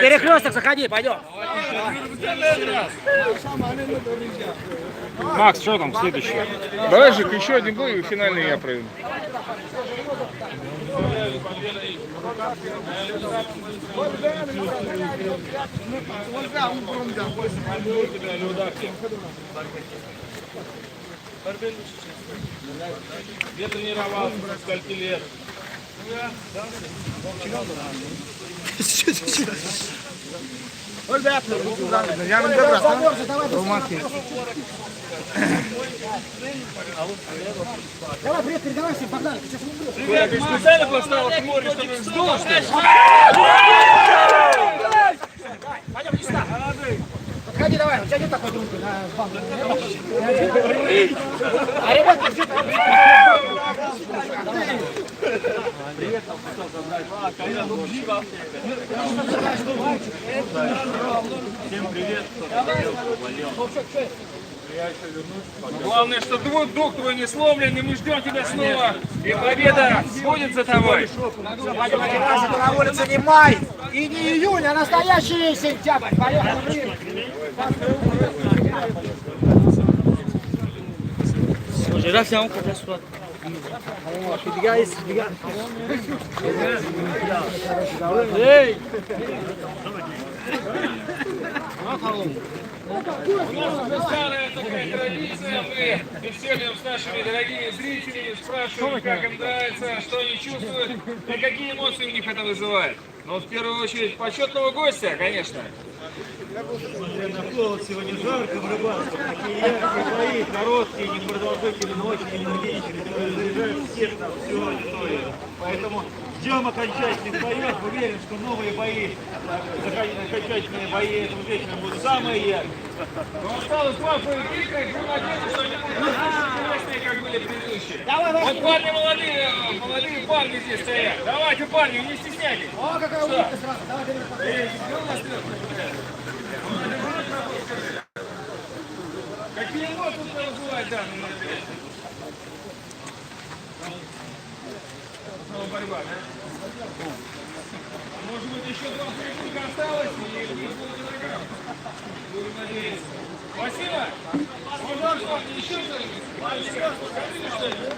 перекресток заходи, пойдем. Макс, что там следующее? Давай, Жик, еще один бой и финальный я проведу. Где тренировался, скольки лет? Я на Давай, привет, передавай всем, погнали. Ты специально поставил смотришь, чтобы сдуло, что ли? Пойдем, не сюда. Подходи, давай, у тебя нет такой группы на банку. А ребята, где-то... Всем привет. Главное, что дух твой не сломлен, и мы ждем тебя снова. И победа будет за тобой. На улице не май и не июнь, а настоящий сентябрь. Поехали. Слушай, раз я как раз вот. Эй! У нас уже старая такая традиция, мы беседуем с нашими дорогими зрителями, спрашиваем, как им нравится, что они чувствуют и какие эмоции у них это вызывает. Но в первую очередь почетного гостя, конечно. Несмотря на холод, сегодня жарко в Рыбанском. Такие яркие бои, короткие, непродолжительные, но очень энергичные, которые заряжают всех нам всю аудиторию. Поэтому ждем окончательных боев. Уверен, что новые бои, окончательные бои этого вечера будут самые яркие. Но осталось два поединка, и мы надеемся, что они будут интересные, как были предыдущие. Вот парни молодые парни здесь стоят. Давайте, парни, не стесняйтесь. О, какая улыбка сразу. Давай, давай. Какие эмоции у тебя вызывает данный момент? Снова борьба, да? Может быть, еще два поединка осталось, и их будут нокаут. Будем надеяться. Спасибо! Можно еще что-нибудь? Скажите что-нибудь.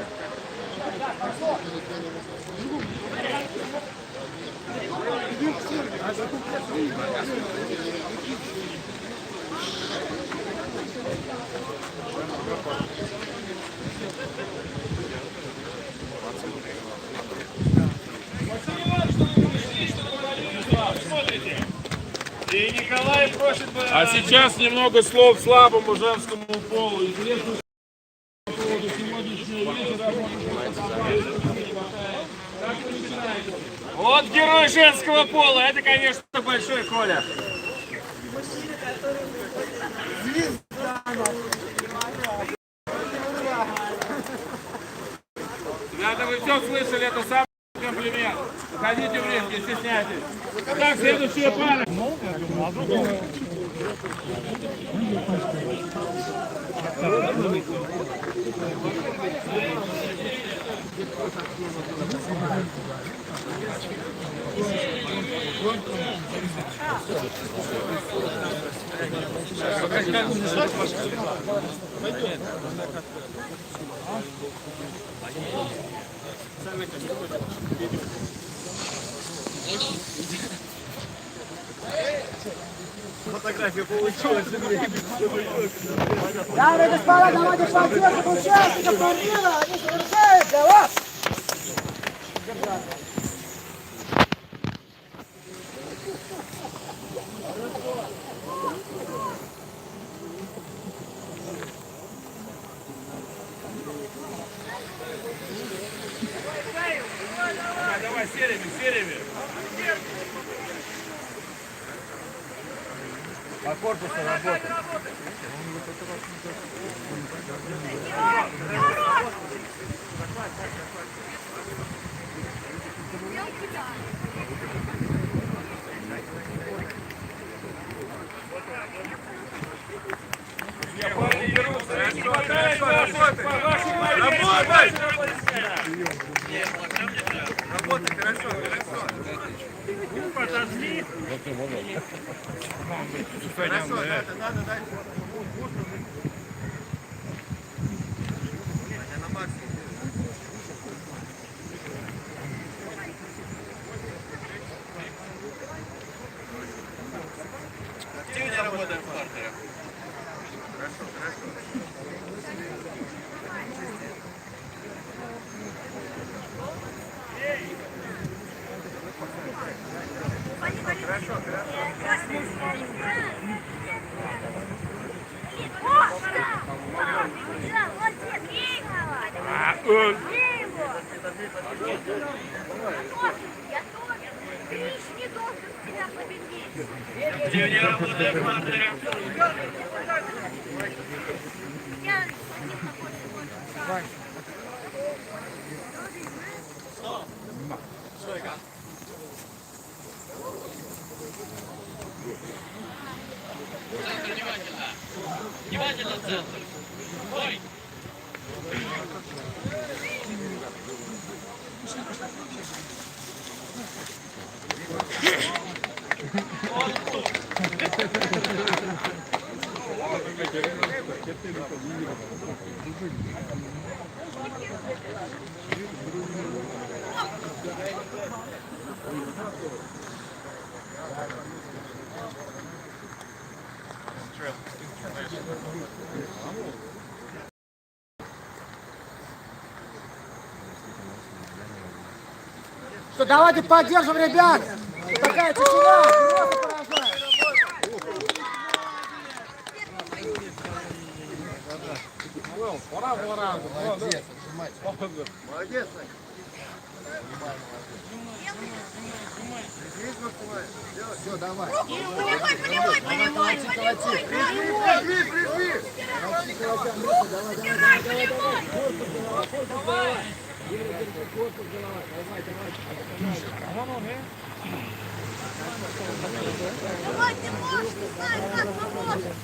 Смотрите. И Николай просит... А сейчас немного слов слабому женскому полу. Известно, по поводу сегодняшнего вечера. Вот герой женского пола. Это, конечно, большой Коля. Ребята, вы все слышали, это самый комплимент. Ходите в ринг, не стесняйтесь. Так, следующая пара. Фотография получилась. Дамы и господа, давайте поддержим участников турнира, они совершают для вас. Давай, сериями. По корпусу работает. Работай, хорошо. Подожди. Активнее работаем в партере. Активнее работаем в партере. Внимательно, центр. Ой. Что, давайте поддержим, ребят. Такая тишина. Просто поражает. Молодец. Все, давай. Давай, ты можешь, ты знаешь, как поможешь.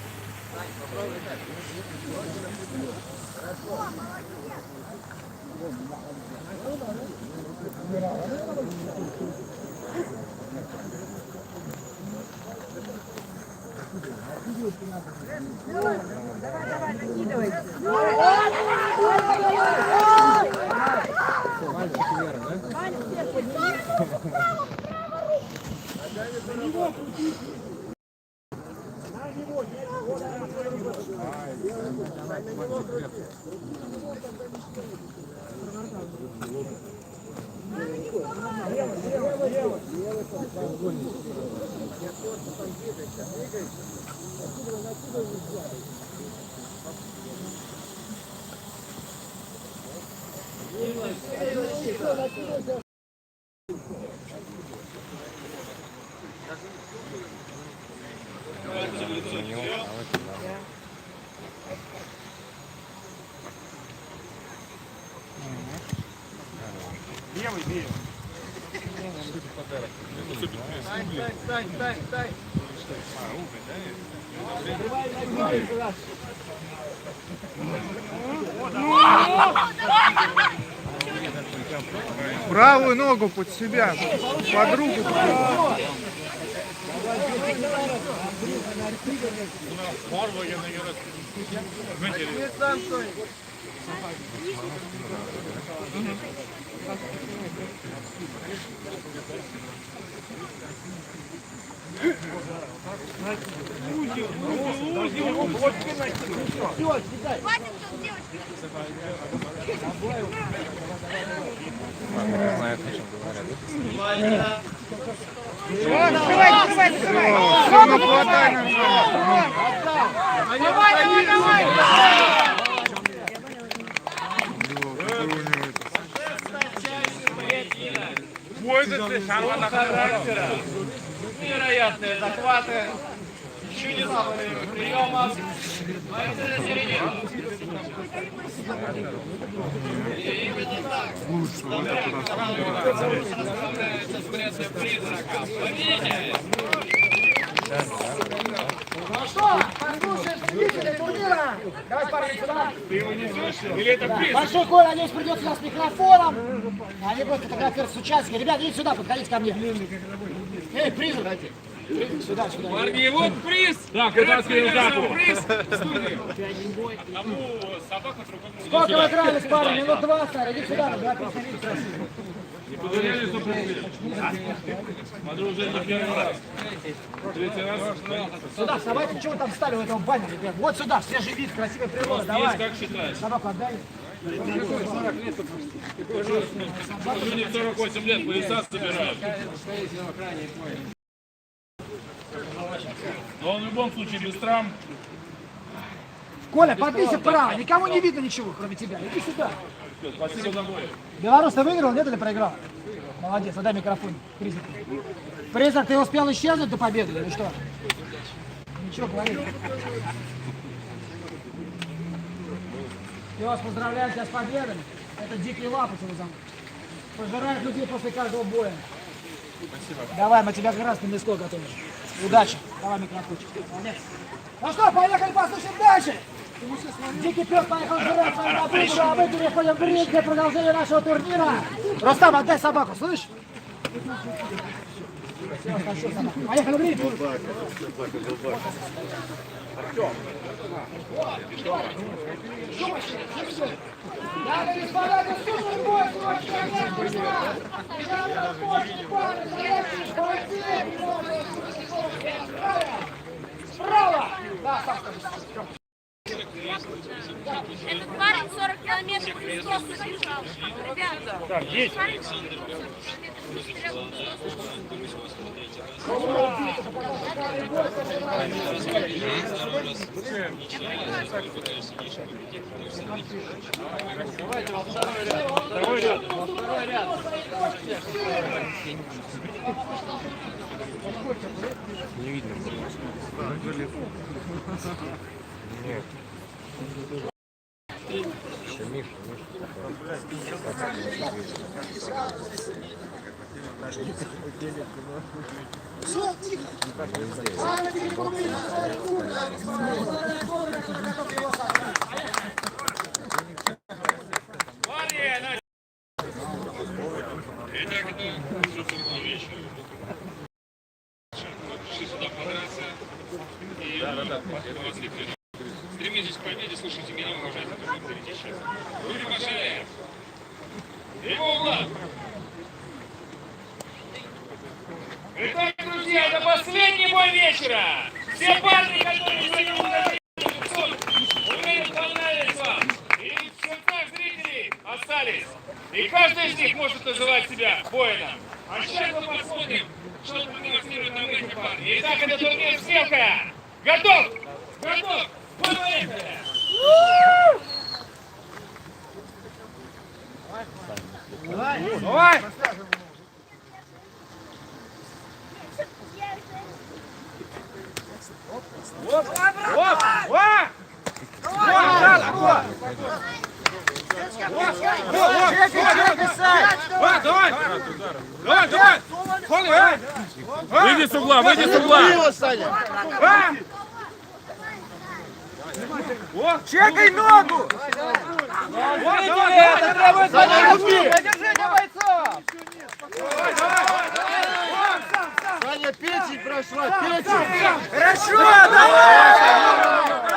Давай, накидывай. Стань. Правую ногу под себя, под руку. Хватит тут девочки. Все, хватай ножа. Характера, невероятные захваты, чудесные приемов. Бойцы на середину. И именно так. Расправляется с бредом призрака. Победитель! Ну что, послушаем победителя турнира. Давай, парни, сюда. Или это приз? Большой Коля, надеюсь, придет сюда с микрофоном. Они будут фотографироваться с участниками. Ребята, идите сюда, подходите ко мне. Эй, призрак. Парни, вот приз! Да, приз! Сколько вы играли с парнем? Минут 2, Сара, иди сюда, давай посмотри красиво. Смотрю, уже не первый раз. Третий раз. Сюда, вставайте, чего вы там встали в этом бане, ребят? Вот сюда, свежий вид, красивая природа, давай. Как считаешь? Собаку отдай. Уже 48 лет, пояса собирают. Но он в любом случае без травм. Коля, подвинься вправо, никому не видно ничего, кроме тебя. Иди сюда. Спасибо за бой. Белорус, ты выиграл, нет или проиграл? Молодец, отдай микрофон. Признак. Признак, ты успел исчезнуть до победы или что? Ничего, говори. Я вас поздравляю тебя с победой. Это дикий лапы, его зовут. Пожирает людей после каждого боя. Спасибо. Давай, мы тебя красным мяско готовим. Удачи. Давай микрофончик. Молодец. Ну что, поехали, послушаем дальше. Дикий пес поехал жрать свою добычу, а мы переходим в ринг для продолжения нашего турнира. Рустам, отдай собаку, слышишь? Поехали в ринг. Дамы и господа, это супер бой сегодня. Справа! Да, Саша. Этот парень 40 километров из Тоска бежал. Ребята, так, есть. Второй ряд. Не видно. Нет. Еще Миша. Стремитесь к победе, слушайте меня, уважайте зрителей. Люди пошли. Его угла. Итак, друзья, это последний бой вечера. Все парни, которые сегодня уверен, понравились вам. И в сердцах зрителей остались. И каждый из них может называть себя воином. А сейчас мы посмотрим, что продемонстрируют нам эти парни. Итак, это турнир «Сневка». Готов? Готов? Поехали! Давай! Давай! Выйди с угла, выйди с угла! Чекай ногу! Держите бойцов! Саня, печень прошла, печень! Хорошо, давай!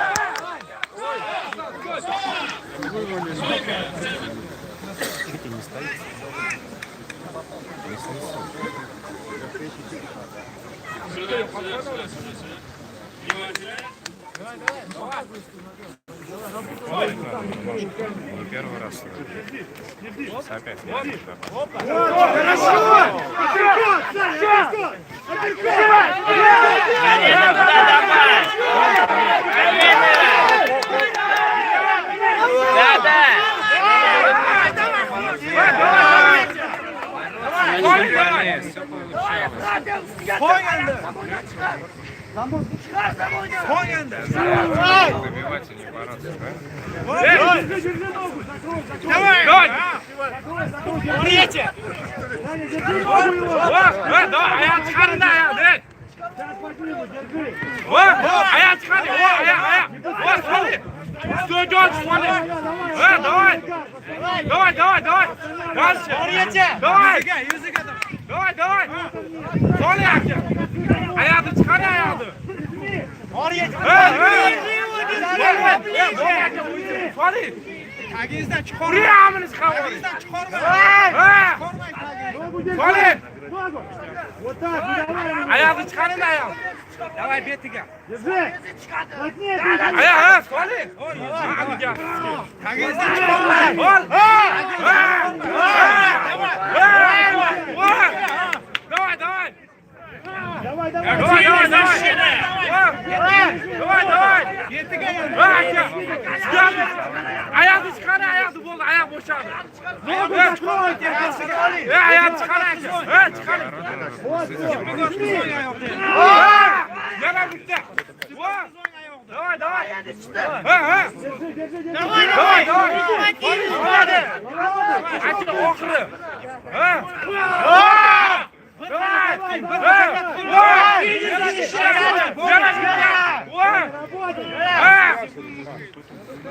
Не первый раз. Опять. Добиваться не бороться, Давай! Давай! Третье! Давай! Аяқ шығарында, аяқ, direkt! Аяқ шығарды, аяқ! Смотри! Стой, смотри! Давай! Давай! Дальше! Давай! Давай! Давай! Sol аяқты! Ayağını çıkar ayağını. Oraya Salih. Kagizden çıkar. Buraya amını çıkar. Kagizden çıkarma. Salih. Вот так, не давай. Ayağını çıkarın ayağını. Давай бетиga. Держи. Плотнее. Ayağı Salih. Hadi gel. Kagizden çıkarma. Ol. Давай, давай. Давай, давай. Давай, давай, давай. Давай, давай. Ayağını çıkar, ayağını bol, ayak boşaldı. Ногу закрой, тебе. Ayağını çıkar, ayağını. Çıkar. Вот, вот. Yana bitti. Давай, давай. Держи, держи, держи. Давай, давай. Açın okru.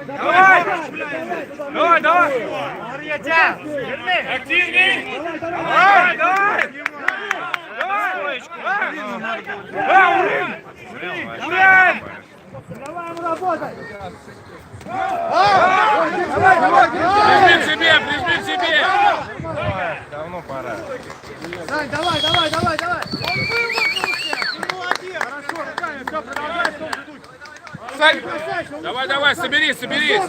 Давай. Давай, давай. Активней. Давай, давай. Давай ему работать. Прижми к себе, прижми к себе. Давно пора. Сань, давай, давай, давай, давай. Он вывозился. Ты молодец. Хорошо, руками. Все, продолжай в том же духе. Сань, давай, давай, соберись, соберись.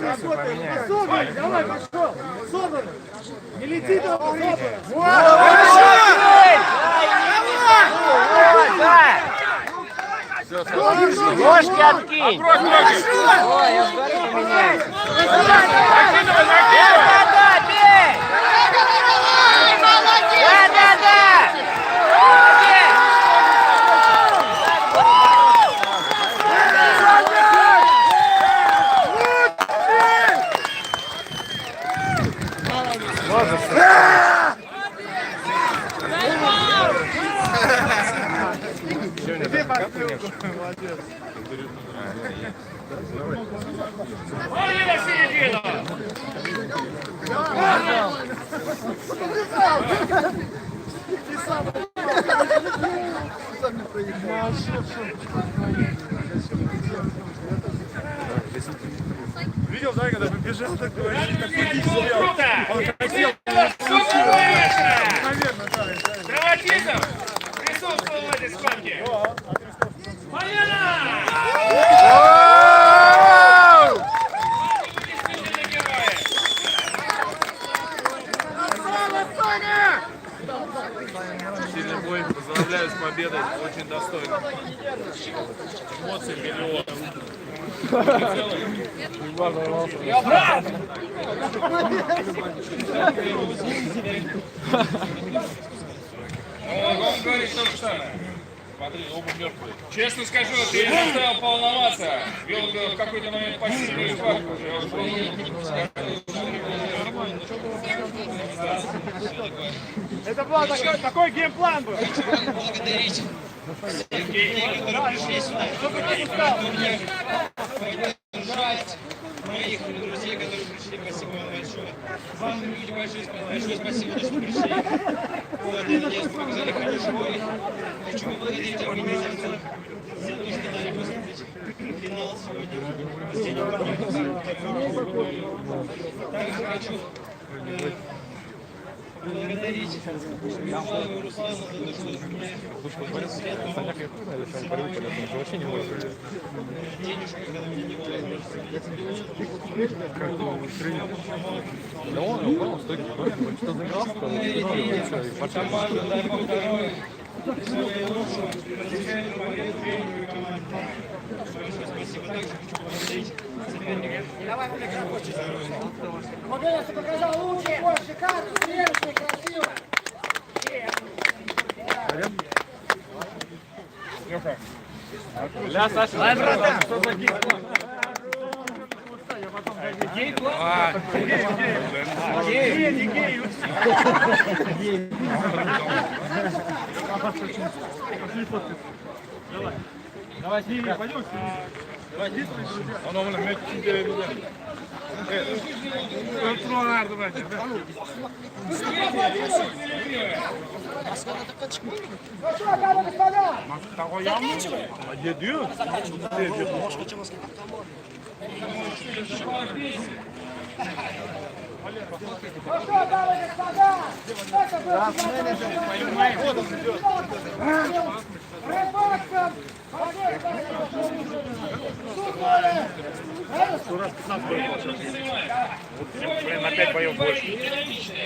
Собран, давай, пошел. Собран. Не лети там, собран. Ножки откинь! Брось ноги. Ой, я говорю, поменяй! Закидывай, закидывай. Да, бей! Да! Видел, да, когда побежал, так Круто. наверное, да. Драматизм присутствовал в этой схватке. Сильный бой, поздравляю с победой, очень достойно. Эмоции миллион. Он говорит то же самое. Смотри, оба мертвые. Честно скажу, ты заставил волноваться. Вел в какой-то момент пассивную схватку. Это был такой геймплан был. Моих друзей, которые пришли, спасибо вам большое. Вам, люди, большое спасибо, что пришли. Вот, надеюсь, показали хороший бой. Хочу поблагодарить организацию за то, что дали посмотреть финал сегодня. Также хочу благодарить Михаила Руслана за то, что мне денежку, когда мне не было. Команда, дай Бог здоровья. Спасибо. Также хочу поблагодарить соперника. Молодец, ты показал лучший бой, шикарно, зрелищно, красиво. Давай, пойдем. Давай, Ну что, дамы и господа? Ну что, дамы и господа? Это был Рыбаков! Блин, опять боев больше.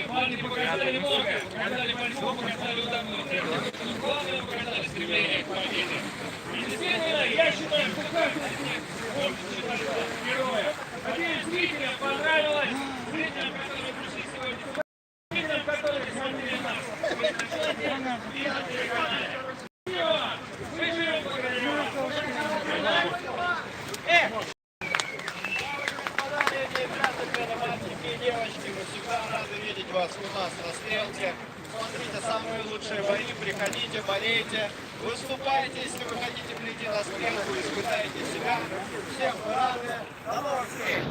Парни показали много, показали борьбу, показали ударную технику. Главное, показали стремление к победе. И действительно, я считаю, что каждый из них может считаться героем. Надеюсь, зрителям понравилось. Зрителям, которые пришли сегодня. Зрителям, которые смотрели нас. Мальчики и девочки, мы всегда рады видеть вас у нас на стрелке. Смотрите самые лучшие бои, приходите, болейте, выступайте, если вы хотите прийти на стрелку, испытайте себя. Всем рады, до новых встреч!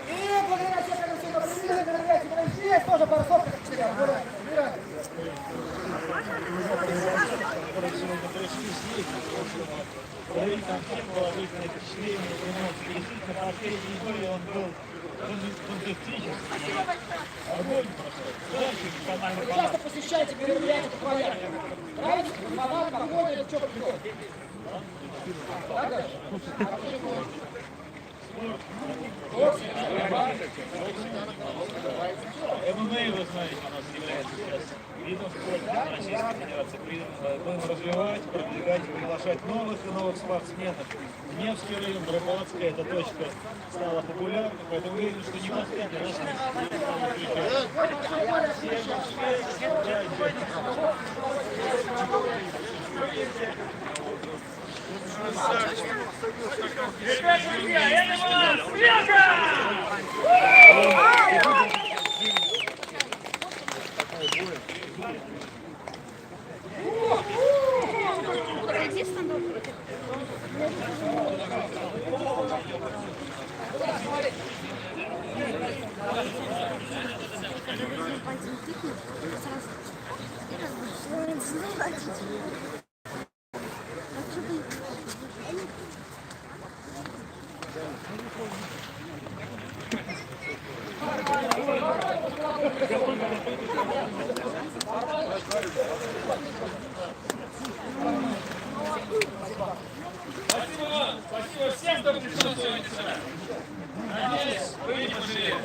И благодаря всем, кто сюда приехали, дорогие товарищи, есть тоже пару слов, как всегда. Убирай. Говорить там все положительные впечатления, эмоции. Действительно, последний бой он был фантастический. Огонь просто. Очень эмоциональный Вы часто посещаете мероприятия по воям. Нравится? Фанат, погода или что приходит? ММА, вы знаете, у нас является сейчас видом спорта Российской Федерации. Будем развивать, продвигать, приглашать новых и новых спортсменов. Невский район, Рыбацкая, эта точка стала популярной, поэтому уверен, что не последний раз Ребята, друзья, это была стрелка! Спасибо вам, спасибо всем, кто пришел сегодня сюда. Надеюсь, вы не пожалели.